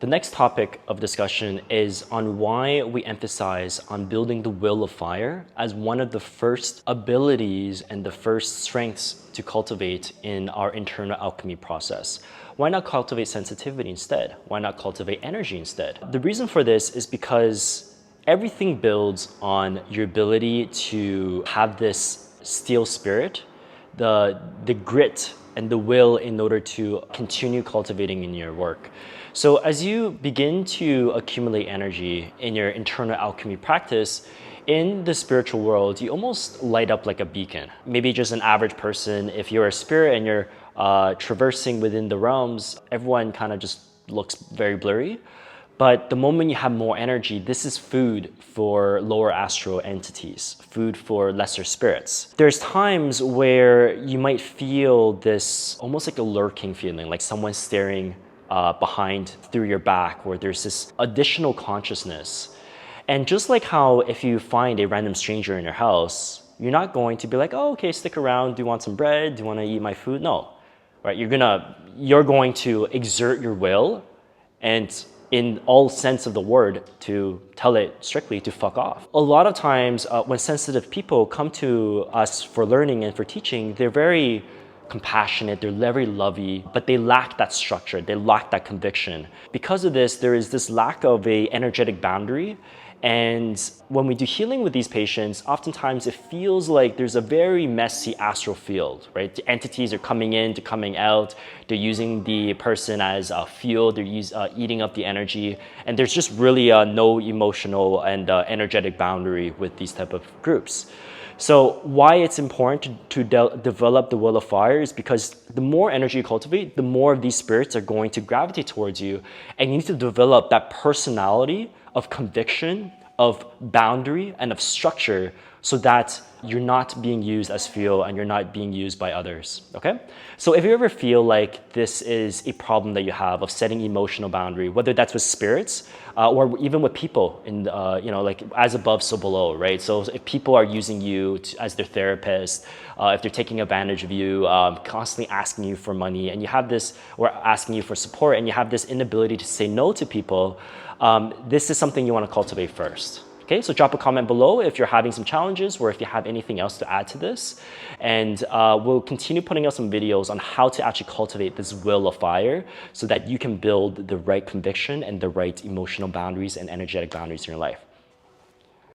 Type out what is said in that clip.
The next topic of discussion is on why we emphasize on building the will of fire as one of the first abilities and the first strengths to cultivate in our internal alchemy process. Why not cultivate sensitivity instead? Why not cultivate energy instead? The reason for this is because everything builds on your ability to have this steel spirit, the grit and the will in order to continue cultivating in your work. So as you begin to accumulate energy in your internal alchemy practice, in the spiritual world, you almost light up like a beacon. Maybe just an average person, if you're a spirit and you're traversing within the realms, everyone kind of just looks very blurry. But the moment you have more energy, this is food for lower astral entities, food for lesser spirits. There's times where you might feel this almost like a lurking feeling, like someone staring behind through your back, where there's this additional consciousness. And just like how if you find a random stranger in your house, you're not going to be like, oh, okay, stick around. Do you want some bread? Do you want to eat my food? No, right? You're going to exert your will and in all sense of the word to tell it strictly to fuck off. A lot of times when sensitive people come to us for learning and for teaching, they're very compassionate, they're very lovey, but they lack that structure, they lack that conviction. Because of this, there is this lack of a energetic boundary. And when we do healing with these patients, oftentimes it feels like there's a very messy astral field, right? The entities are coming in, they're coming out, they're using the person as a fuel, they're eating up the energy, and there's just really no emotional and energetic boundary with these type of groups. So why it's important to develop the will of fire is because the more energy you cultivate, the more of these spirits are going to gravitate towards you, and you need to develop that personality of conviction, of boundary, and of structure so that you're not being used as fuel and you're not being used by others, okay? So if you ever feel like this is a problem that you have of setting emotional boundary, whether that's with spirits or even with people in like as above, so below, right? So if people are using you as their therapist, if they're taking advantage of you, constantly asking you for money, and you have this, or asking you for support, and you have this inability to say no to people, this is something you want to cultivate first. Okay, so drop a comment below if you're having some challenges or if you have anything else to add to this. And we'll continue putting out some videos on how to actually cultivate this will of fire so that you can build the right conviction and the right emotional boundaries and energetic boundaries in your life.